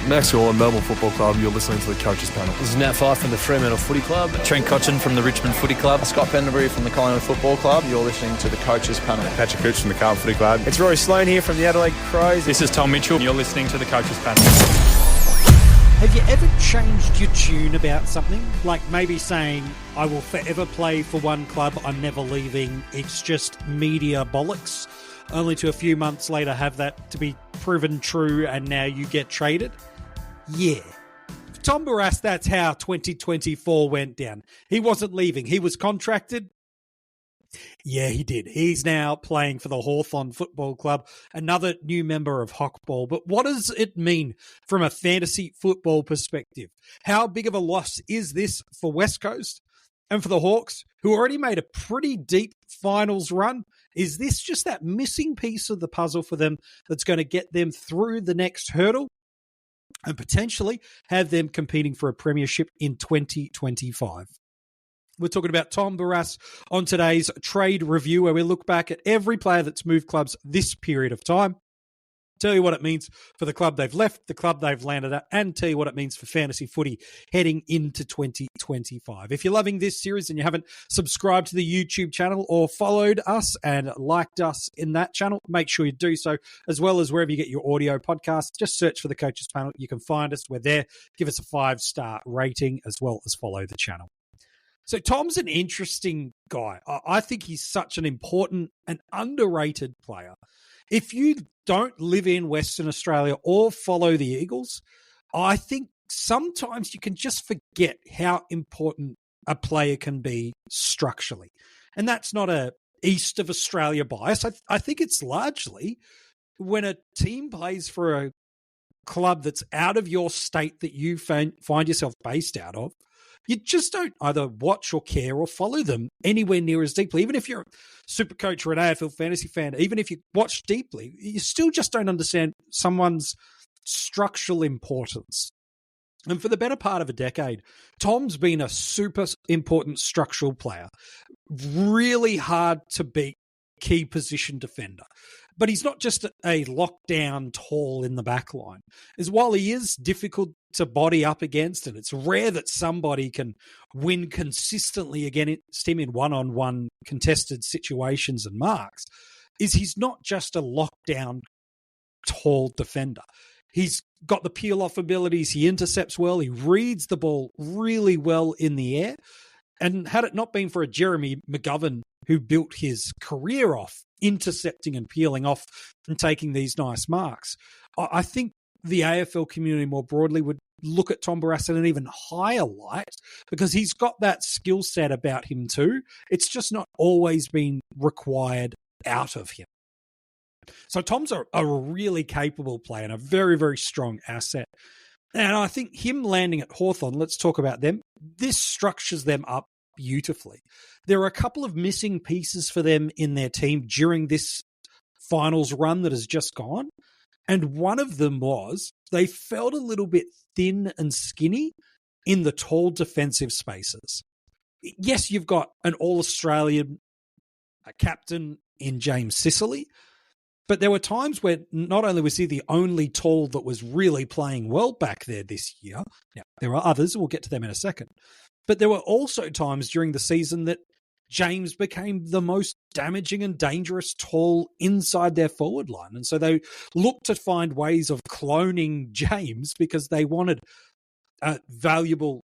Max Orr, Melbourne Football Club. You're listening to the Coaches Panel. This is Nat Fyfe from the Fremantle Footy Club. Trent Cotchin from the Richmond Footy Club. Scott Pendlebury from the Collingwood Football Club. You're listening to the Coaches Panel. Patrick Cooch from the Carlton Footy Club. It's Rory Sloane here from the Adelaide Crows. This is Tom Mitchell. You're listening to the Coaches Panel. Have you ever changed your tune about something? Like maybe saying, I will forever play for one club, I'm never leaving, it's just media bollocks, only to a few months later have that to be proven true and now you get traded? Yeah. For Tom Barrass, that's how 2024 went down. He wasn't leaving. He was contracted. Yeah, he did. He's now playing for the Hawthorn Football Club, another new member of Hockball. But what does it mean from a fantasy football perspective? How big of a loss is this for West Coast and for the Hawks, who already made a pretty deep finals run? Is this just that missing piece of the puzzle for them that's going to get them through the next hurdle and potentially have them competing for a premiership in 2025? We're talking about Tom Barrass on today's trade review, where we look back at every player that's moved clubs this period of time, tell you what it means for the club they've left, the club they've landed at, and tell you what it means for fantasy footy heading into 2025. If you're loving this series and you haven't subscribed to the YouTube channel or followed us and liked us in that channel, make sure you do so, as well as wherever you get your audio podcasts. Just search for the Coaches Panel. You can find us. We're there. Give us a 5-star rating as well as follow the channel. So Tom's an interesting guy. I think he's such an important and underrated player. If you don't live in Western Australia or follow the Eagles, I think sometimes you can just forget how important a player can be structurally. And that's not a East of Australia bias. I think it's largely when a team plays for a club that's out of your state that you find yourself based out of, you just don't either watch or care or follow them anywhere near as deeply. Even if you're a super coach or an AFL fantasy fan, even if you watch deeply, you still just don't understand someone's structural importance. And for the better part of a decade, Tom's been a super important structural player. Really hard to beat key position defender. But he's not just a lockdown tall in the back line. As while he is difficult to body up against, and it's rare that somebody can win consistently against him in one-on-one contested situations and marks, is he's not just a lockdown tall defender. He's got the peel-off abilities, he intercepts well, he reads the ball really well in the air, and had it not been for a Jeremy McGovern who built his career off intercepting and peeling off and taking these nice marks, I think the AFL community more broadly would look at Tom Barrass in an even higher light because he's got that skill set about him too. It's just not always been required out of him. So Tom's a really capable player and a very, very strong asset. And I think him landing at Hawthorn, let's talk about them, this structures them up beautifully. There are a couple of missing pieces for them in their team during this finals run that has just gone. And one of them was they felt a little bit thin and skinny in the tall defensive spaces. Yes, you've got an All-Australian captain in James Sicily, but there were times where not only was he the only tall that was really playing well back there this year, now there are others, we'll get to them in a second, but there were also times during the season that James became the most damaging and dangerous tall inside their forward line. And so they looked to find ways of cloning James because they wanted a valuable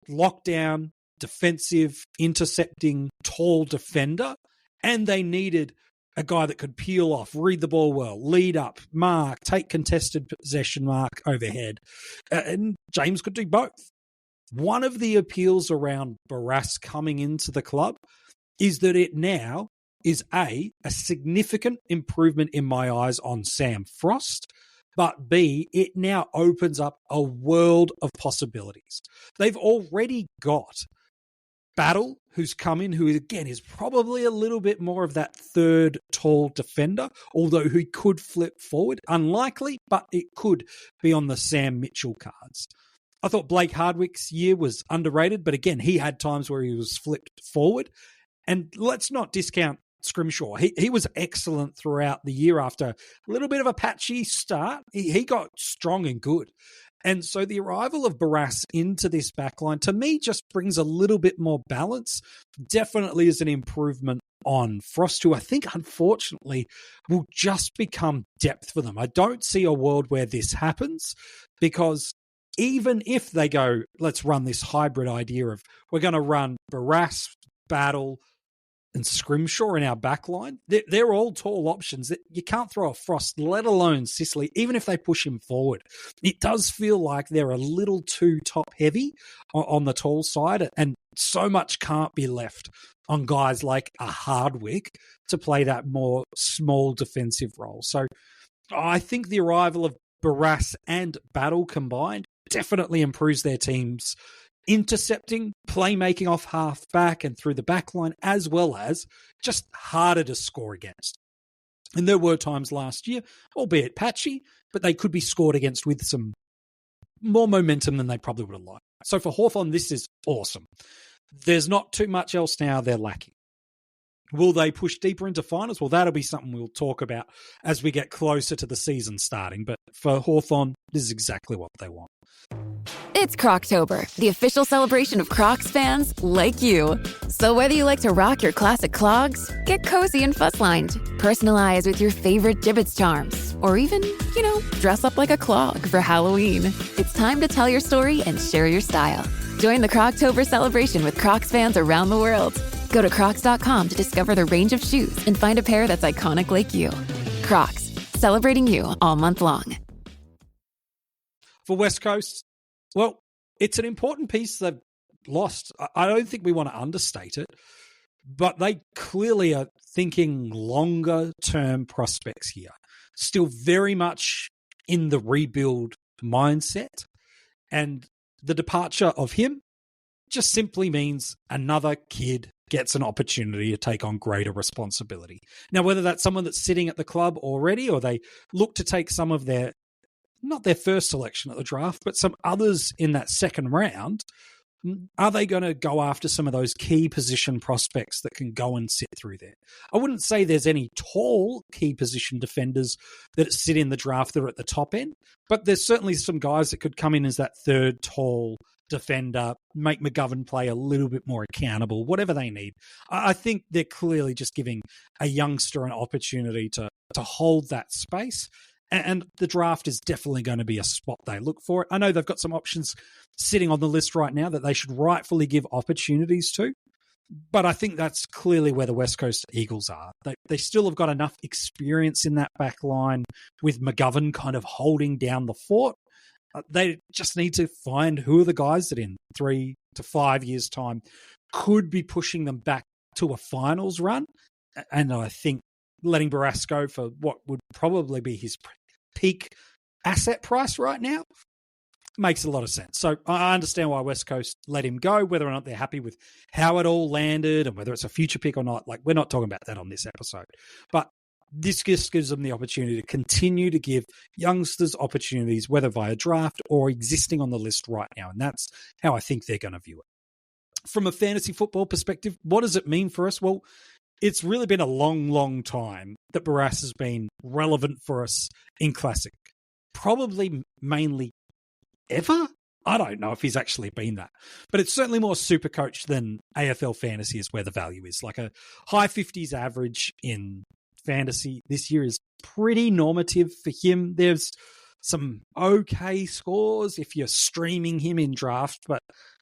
lockdown, defensive, intercepting, tall defender. And they needed a guy that could peel off, read the ball well, lead up, mark, take contested possession, mark overhead. And James could do both. One of the appeals around Barrass coming into the club is that it now is a significant improvement in my eyes on Sam Frost, but B, it now opens up a world of possibilities. They've already got Battle, who's come in, who again is probably a little bit more of that third tall defender, although he could flip forward. Unlikely, but it could be on the Sam Mitchell cards. I thought Blake Hardwick's year was underrated, but again, he had times where he was flipped forward. And let's not discount Scrimshaw. He was excellent throughout the year after a little bit of a patchy start. He got strong and good. And so the arrival of Barras into this backline, to me, just brings a little bit more balance. Definitely is an improvement on Frost, who I think, unfortunately, will just become depth for them. I don't see a world where this happens, because even if they go, let's run this hybrid idea of we're going to run Barras, Battle, and Scrimshaw in our backline, they're all tall options. You can't throw a Frost, let alone Sicily, even if they push him forward. It does feel like they're a little too top heavy on the tall side, and so much can't be left on guys like a Hardwick to play that more small defensive role. So I think the arrival of Barras and Battle combined definitely improves their team's intercepting, playmaking off half back and through the back line, as well as just harder to score against. And there were times last year, albeit patchy, but they could be scored against with some more momentum than they probably would have liked. So for Hawthorn, this is awesome. There's not too much else now they're lacking. Will they push deeper into finals? Well, that'll be something we'll talk about as we get closer to the season starting. But for Hawthorn, this is exactly what they want. It's Croctober, the official celebration of Crocs fans like you. So whether you like to rock your classic clogs, get cozy and fuss-lined, personalize with your favorite Jibbitz charms, or even, dress up like a clog for Halloween, it's time to tell your story and share your style. Join the Croctober celebration with Crocs fans around the world. Go to crocs.com to discover the range of shoes and find a pair that's iconic like you. Crocs, celebrating you all month long. For West Coast, well, it's an important piece they've lost. I don't think we want to understate it, but they clearly are thinking longer-term prospects here. Still very much in the rebuild mindset, and the departure of him just simply means another kid gets an opportunity to take on greater responsibility. Now, whether that's someone that's sitting at the club already, or they look to take some of their, not their first selection at the draft, but some others in that second round, are they going to go after some of those key position prospects that can go and sit through there? I wouldn't say there's any tall key position defenders that sit in the draft that are at the top end, but there's certainly some guys that could come in as that third tall defender, make McGovern play a little bit more accountable, whatever they need. I think they're clearly just giving a youngster an opportunity to hold that space. And the draft is definitely going to be a spot they look for. I know they've got some options sitting on the list right now that they should rightfully give opportunities to, but I think that's clearly where the West Coast Eagles are. They still have got enough experience in that back line with McGovern kind of holding down the fort. They just need to find who are the guys that in 3 to 5 years' time could be pushing them back to a finals run. And I think letting Barras go for what would probably be his peak asset price right now makes a lot of sense. So I understand why West Coast let him go, whether or not they're happy with how it all landed and whether it's a future pick or not. Like, we're not talking about that on this episode. But this just gives them the opportunity to continue to give youngsters opportunities, whether via draft or existing on the list right now. And that's how I think they're going to view it. From a fantasy football perspective, what does it mean for us? Well, it's really been a long, long time that Barras has been relevant for us in Classic. Probably mainly ever? I don't know if he's actually been that. But it's certainly more Supercoach than AFL Fantasy is where the value is. Like a high 50s average in fantasy this year is pretty normative for him. There's some okay scores if you're streaming him in draft, but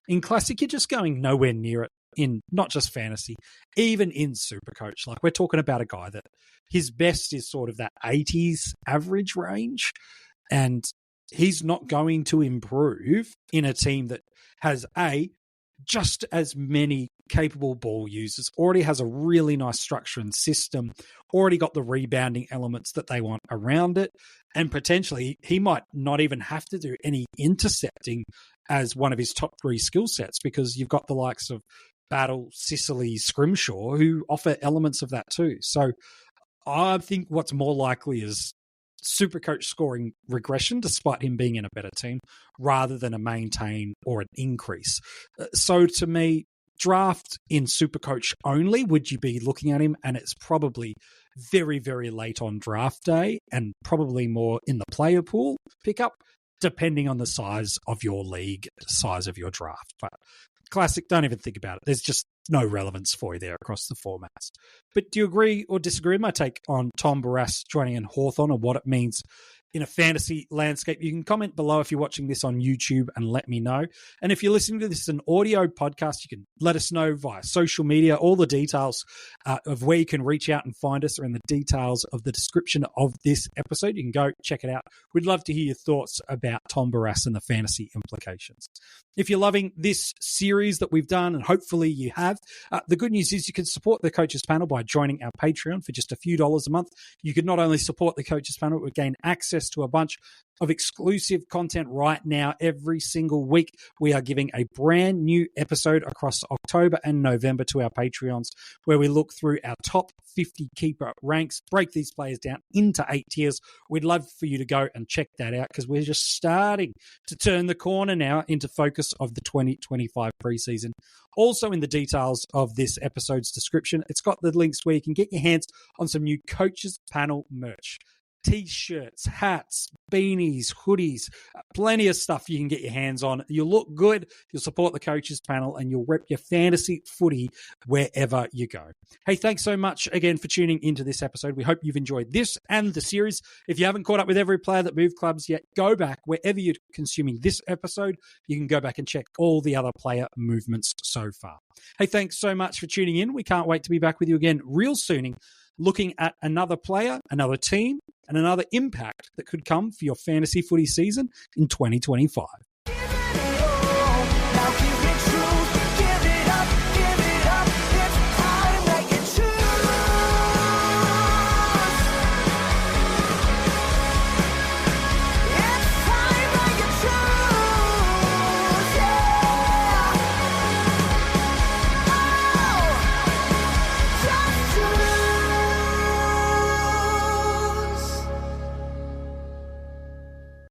in Classic, you're just going nowhere near it in not just fantasy, even in Supercoach. Like, we're talking about a guy that his best is sort of that 80s average range, and he's not going to improve in a team that has just as many capable ball users, already has a really nice structure and system, already got the rebounding elements that they want around it, and potentially he might not even have to do any intercepting as one of his top 3 skill sets, because you've got the likes of Battle, Sicily, Scrimshaw, who offer elements of that too. So I think what's more likely is Supercoach scoring regression, despite him being in a better team, rather than a maintain or an increase. So to me, draft in Supercoach only would you be looking at him, and it's probably very, very late on draft day and probably more in the player pool pickup. depending on the size of your league, the size of your draft. But Classic, don't even think about it. There's just no relevance for you there across the formats. But do you agree or disagree with my take on Tom Barrass joining in Hawthorn and what it means in a fantasy landscape? You can comment below if you're watching this on YouTube and let me know. And if you're listening to this as an audio podcast, you can let us know via social media. All the details of where you can reach out and find us are in the details of the description of this episode. You can go check it out. We'd love to hear your thoughts about Tom Barrass and the fantasy implications. If you're loving this series that we've done, and hopefully you have, the good news is you can support the Coaches Panel by joining our Patreon for just a few dollars a month. You can not only support the Coaches Panel, but gain access to a bunch of exclusive content right now. Every single week, we are giving a brand new episode across October and November to our Patreons, where we look through our top 50 keeper ranks, break these players down into 8 tiers. We'd love for you to go and check that out because we're just starting to turn the corner now into focus of the 2025 preseason. Also in the details of this episode's description, it's got the links where you can get your hands on some new Coaches Panel merch. T-shirts, hats, beanies, hoodies, plenty of stuff you can get your hands on. You'll look good, you'll support the Coaches Panel, and you'll rep your fantasy footy wherever you go. Hey, thanks so much again for tuning into this episode. We hope you've enjoyed this and the series. If you haven't caught up with every player that moved clubs yet, go back wherever you're consuming this episode. You can go back and check all the other player movements so far. Hey, thanks so much for tuning in. We can't wait to be back with you again real soon, looking at another player, another team, and another impact that could come for your fantasy footy season in 2025.